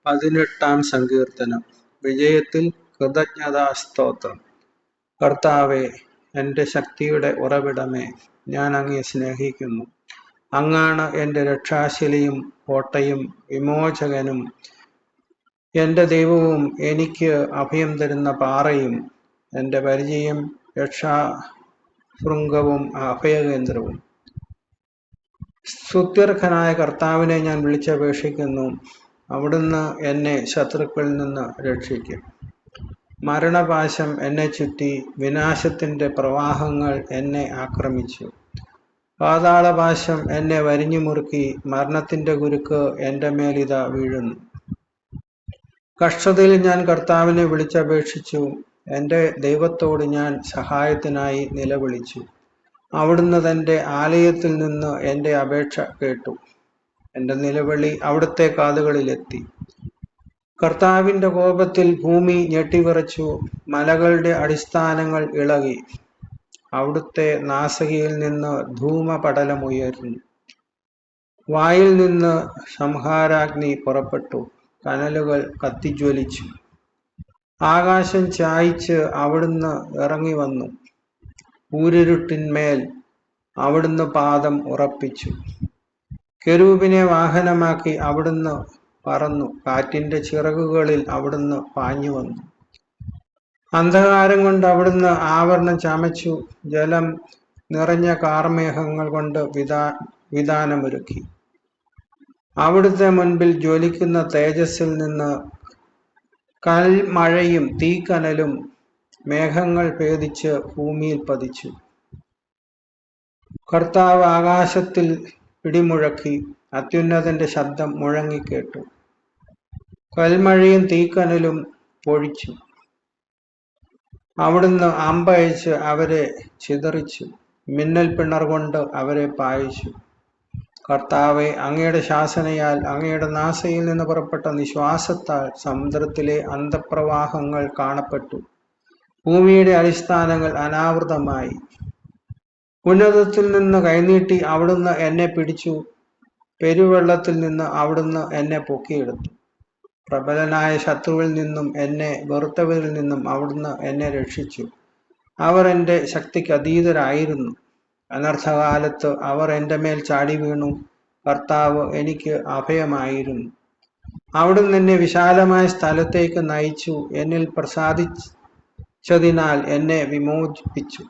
18-ാം സങ്കീർത്തനം. വിജയത്തിൽ കൃതജ്ഞതാസ്തോത്രം. കർത്താവേ, എൻ്റെ ശക്തിയുടെ ഉറവിടമേ, ഞാൻ അങ്ങയെ സ്നേഹിക്കുന്നു. അങ്ങാണ് എൻ്റെ രക്ഷാശിലയും കോട്ടയും വിമോചകനും എൻ്റെ ദൈവവും എനിക്ക് അഭയം തരുന്ന പാറയും എൻ്റെ പരിചയം രക്ഷാശൃംഗവും അഭയകേന്ദ്രവും. സ്തുത്യർഹനായ കർത്താവിനെ ഞാൻ വിളിച്ചപേക്ഷിക്കുന്നു. അവിടുന്ന് എന്നെ ശത്രുക്കളിൽ നിന്ന് രക്ഷിക്കും. മരണപാശം എന്നെ ചുറ്റി, വിനാശത്തിൻ്റെ പ്രവാഹങ്ങൾ എന്നെ ആക്രമിച്ചു. പാതാളപാശം എന്നെ വരിഞ്ഞു മുറുക്കി, മരണത്തിൻ്റെ കുരുക്ക് എൻ്റെ മേലിതാ വീഴുന്നു. കഷ്ടതയിൽ ഞാൻ കർത്താവിനെ വിളിച്ചപേക്ഷിച്ചു. എൻ്റെ ദൈവത്തോട് ഞാൻ സഹായത്തിനായി നിലവിളിച്ചു. അവിടുന്ന് തൻ്റെ ആലയത്തിൽ നിന്ന് എൻ്റെ അപേക്ഷ കേട്ടു. എൻ്റെ നിലവിളി അവിടുത്തെ കാതുകളിലെത്തി. കർത്താവിൻ്റെ കോപത്തിൽ ഭൂമി ഞെട്ടിവിറച്ചു, മലകളുടെ അടിസ്ഥാനങ്ങൾ ഇളകി. അവിടുത്തെ നാസികയിൽ നിന്ന് ധൂമപടലമുയർന്നു. വായിൽ നിന്ന് സംഹാരാഗ്നി പുറപ്പെട്ടു. കനലുകൾ കത്തിജ്വലിച്ചു. ആകാശം ചായിച്ച് അവിടുന്ന് ഇറങ്ങി വന്നു. കൂരിരുട്ടിന്മേൽ അവിടുന്ന് പാദം ഉറപ്പിച്ചു. കെരൂബിനെ വാഹനമാക്കി അവിടുന്ന് പറന്നു. കാറ്റിൻ്റെ ചിറകുകളിൽ അവിടുന്ന് പാഞ്ഞു വന്നു. അന്ധകാരം കൊണ്ട് അവിടുന്ന് ആവരണം ചമച്ചു. ജലം നിറഞ്ഞ കാർമേഘങ്ങൾ കൊണ്ട് വിതാനമൊരുക്കി. അവിടുത്തെ മുൻപിൽ ജ്വലിക്കുന്ന തേജസ്സിൽ നിന്ന് കൽമഴയും തീക്കനലും മേഘങ്ങൾ ഭേദിച്ച് ഭൂമിയിൽ പതിച്ചു. കർത്താവ് ആകാശത്തിൽ ഇടിമുഴക്കി. അത്യുന്നതന്റെ ശബ്ദം മുഴങ്ങിക്കേട്ടു. കൽമഴയും തീക്കനലും പൊഴിച്ചു. അവിടുന്ന് അമ്പയച്ച് അവരെ ചിതറിച്ചു. മിന്നൽ പിണർ കൊണ്ട് അവരെ പായിച്ചു. കർത്താവെ, അങ്ങയുടെ ശാസനയാൽ, അങ്ങയുടെ നാസയിൽ നിന്ന് പുറപ്പെട്ട നിശ്വാസത്താൽ സമുദ്രത്തിലെ അന്തപ്രവാഹങ്ങൾ കാണപ്പെട്ടു. ഭൂമിയുടെ അടിസ്ഥാനങ്ങൾ അനാവൃതമായി. ഉന്നതത്തിൽ നിന്ന് കൈനീട്ടി അവിടുന്ന് എന്നെ പിടിച്ചു. പെരുവെള്ളത്തിൽ നിന്ന് അവിടുന്ന് എന്നെ പൊക്കിയെടുത്തു. പ്രബലനായ ശത്രുവിൽ നിന്നും, എന്നെ വെറുത്തവരിൽ നിന്നും അവിടുന്ന് എന്നെ രക്ഷിച്ചു. അവർ എൻ്റെ ശക്തിക്ക് അതീതരായിരുന്നു. അനർത്ഥകാലത്ത് അവർ എൻ്റെ മേൽ ചാടി വീണു. കർത്താവ് എനിക്ക് അഭയമായിരുന്നു. അവിടുന്ന് എന്നെ വിശാലമായ സ്ഥലത്തേക്ക് നയിച്ചു. എന്നിൽ പ്രസാദിച്ചതിനാൽ എന്നെ വിമോചിപ്പിച്ചു.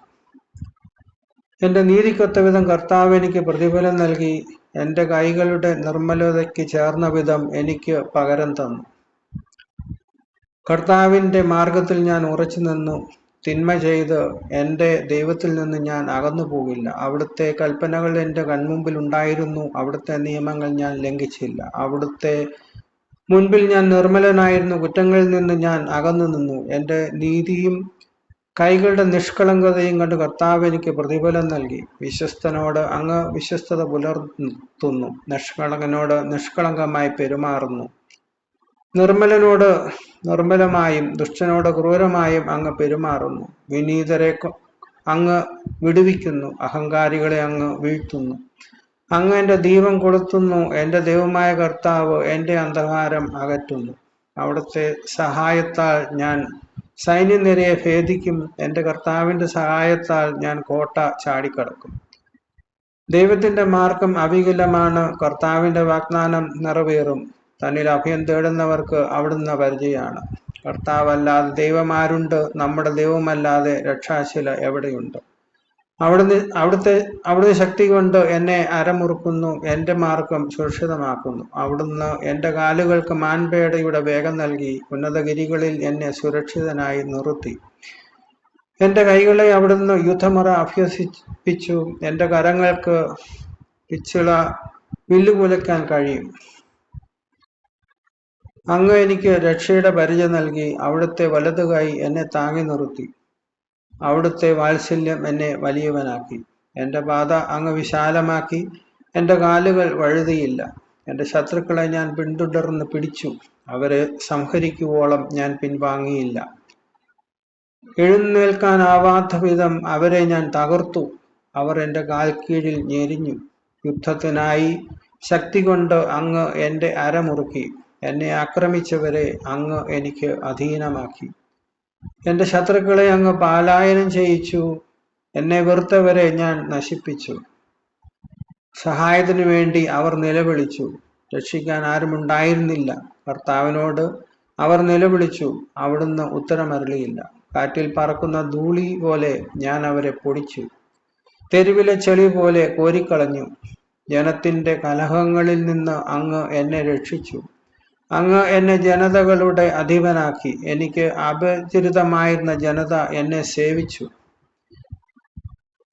എൻ്റെ നീതിക്കൊത്തവിധം കർത്താവ് എനിക്ക് പ്രതിഫലം നൽകി. എൻ്റെ കൈകളുടെ നിർമ്മലതയ്ക്ക് ചേർന്ന വിധം എനിക്ക് പകരം തന്നു. കർത്താവിൻ്റെ മാർഗത്തിൽ ഞാൻ ഉറച്ചു നിന്നു. തിന്മ ചെയ്ത് എൻ്റെ ദൈവത്തിൽ നിന്ന് ഞാൻ അകന്നു പോകില്ല. അവിടുത്തെ കൽപ്പനകൾ എൻ്റെ കൺമുമ്പിൽ ഉണ്ടായിരുന്നു. അവിടുത്തെ നിയമങ്ങൾ ഞാൻ ലംഘിച്ചില്ല. അവിടുത്തെ മുൻപിൽ ഞാൻ നിർമ്മലനായിരുന്നു. കുറ്റങ്ങളിൽ നിന്ന് ഞാൻ അകന്നു നിന്നു. എൻ്റെ നീതിയും കൈകളുടെ നിഷ്കളങ്കതയും കണ്ട് കർത്താവ് എനിക്ക് പ്രതിഫലം നൽകി. വിശ്വസ്തനോട് അങ്ങ് വിശ്വസ്തത പുലർത്തുന്നു. നിഷ്കളങ്കനോട് നിഷ്കളങ്കമായി പെരുമാറുന്നു. നിർമ്മലനോട് നിർമ്മലമായും ദുഷ്ടനോട് ക്രൂരമായും അങ്ങ് പെരുമാറുന്നു. വിനീതരെ അങ്ങ് വിടുവിക്കുന്നു. അഹങ്കാരികളെ അങ്ങ് വീഴ്ത്തുന്നു. അങ്ങ് എൻ്റെ ദീപം കൊളുത്തുന്നു. എൻ്റെ ദൈവമായ കർത്താവ് എൻ്റെ അന്ധകാരം അകറ്റുന്നു. അവിടുത്തെ സഹായത്താൽ ഞാൻ സൈന്യനിരയെ ഭേദിക്കും. എൻ്റെ കർത്താവിൻ്റെ സഹായത്താൽ ഞാൻ കോട്ട ചാടിക്കടക്കും. ദൈവത്തിൻ്റെ മാർഗം അവികലമാണ്. കർത്താവിൻ്റെ വാഗ്ദാനം നിറവേറും. തന്നിൽ അഭയം തേടുന്നവർക്ക് അവിടുന്ന് പരിചയമാണ്. കർത്താവല്ലാതെ ദൈവമാരുണ്ട്? നമ്മുടെ ദൈവമല്ലാതെ രക്ഷാശില എവിടെയുണ്ട്? അവിടുത്തെ ശക്തി കൊണ്ട് എന്നെ അരമുറുക്കുന്നു. എൻ്റെ മാർഗം സുരക്ഷിതമാക്കുന്നു. അവിടുന്ന് എൻ്റെ കാലുകൾക്ക് മാൻപേടയുടെ വേഗം നൽകി. ഉന്നതഗിരികളിൽ എന്നെ സുരക്ഷിതനായി നിർത്തി. എൻ്റെ കൈകളെ അവിടുന്ന് യുദ്ധമുറ അഭ്യസിപ്പിച്ചു. എൻ്റെ കരങ്ങൾക്ക് പിച്ചിള വില്ലുകുലയ്ക്കാൻ കഴിയും. അങ്ങ് എനിക്ക് രക്ഷയുടെ പരിചയം നൽകി. അവിടുത്തെ വലതുകൈ എന്നെ താങ്ങി നിർത്തി. അവിടുത്തെ വാത്സല്യം എന്നെ വലിയവനാക്കി. എൻ്റെ പാത അങ്ങ് വിശാലമാക്കി. എൻ്റെ കാലുകൾ വഴുതിയില്ല. എൻ്റെ ശത്രുക്കളെ ഞാൻ പിന്തുടർന്ന് പിടിച്ചു. അവരെ സംഹരിക്കുവോളം ഞാൻ പിൻവാങ്ങിയില്ല. എഴുന്നേൽക്കാനാവാത്ത വിധം അവരെ ഞാൻ തകർത്തു. അവർ എൻ്റെ കാൽക്കീഴിൽ ഞെരിഞ്ഞു. യുദ്ധത്തിനായി ശക്തി കൊണ്ട് അങ്ങ് എൻ്റെ അരമുറുക്കി. എന്നെ ആക്രമിച്ചവരെ അങ്ങ് എനിക്ക് അധീനമാക്കി. എന്റെ ശത്രുക്കളെ അങ്ങ് പലായനം ചെയ്യിച്ചു. എന്നെ വെറുത്തവരെ ഞാൻ നശിപ്പിച്ചു. സഹായത്തിനു വേണ്ടി അവർ നിലവിളിച്ചു. രക്ഷിക്കാൻ ആരുമുണ്ടായിരുന്നില്ല. കർത്താവിനോട് അവർ നിലവിളിച്ചു. അവിടുന്ന് ഉത്തരമരുളിയില്ല. കാറ്റിൽ പറക്കുന്ന ധൂളി പോലെ ഞാൻ അവരെ പൊടിച്ചു. തെരുവിലെ ചെളി പോലെ കോരിക്കളഞ്ഞു. ജനത്തിന്റെ കലഹങ്ങളിൽ നിന്ന് അങ്ങ് എന്നെ രക്ഷിച്ചു. അങ്ങ് എന്നെ ജനതകളുടെ അധിപനാക്കി. എനിക്ക് അപരിചിതമായിരുന്ന ജനത എന്നെ സേവിച്ചു.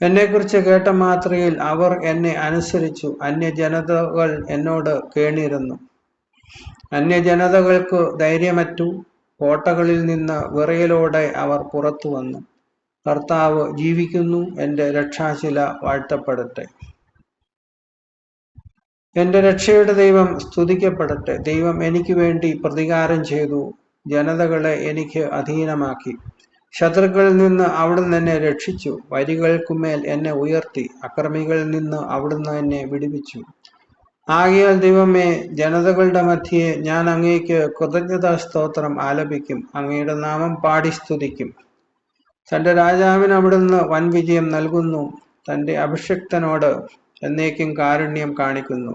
എന്നെക്കുറിച്ച് കേട്ട മാത്രയിൽ അവർ എന്നെ അനുസരിച്ചു. അന്യജനതകൾ എന്നോട് കേണിരുന്നു. അന്യജനതകൾക്ക് ധൈര്യമറ്റു. കോട്ടകളിൽ നിന്ന് വിറയലോടെ അവർ പുറത്തു വന്നു. കർത്താവ് ജീവിക്കുന്നു. എൻ്റെ രക്ഷാശില വാഴ്ത്തപ്പെടട്ടെ. എൻ്റെ രക്ഷയുടെ ദൈവം സ്തുതിക്കപ്പെടട്ടെ. ദൈവം എനിക്ക് വേണ്ടി പ്രതികാരം ചെയ്തു. ജനതകളെ എനിക്ക് അധീനമാക്കി. ശത്രുക്കളിൽ നിന്ന് അവിടുന്ന് എന്നെ രക്ഷിച്ചു. വരികൾക്കുമേൽ എന്നെ ഉയർത്തി. അക്രമികളിൽ നിന്ന് അവിടുന്ന് എന്നെ വിടുവിച്ചു. ആകയാൽ ദൈവമേ, ജനതകളുടെ മധ്യേ ഞാൻ അങ്ങേക്ക് കൃതജ്ഞതാ സ്തോത്രം ആലപിക്കും. അങ്ങയുടെ നാമം പാടി സ്തുതിക്കും. തന്റെ രാജാവിന് അവിടുന്ന് വൻ വിജയം നൽകുന്നു. തന്റെ അഭിഷിക്തനോട് എന്നേക്കും കാരുണ്യം കാണിക്കുന്നു.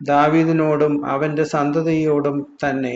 ദാവീദിനോടും അവന്റെ സന്തതിയോടും തന്നെ.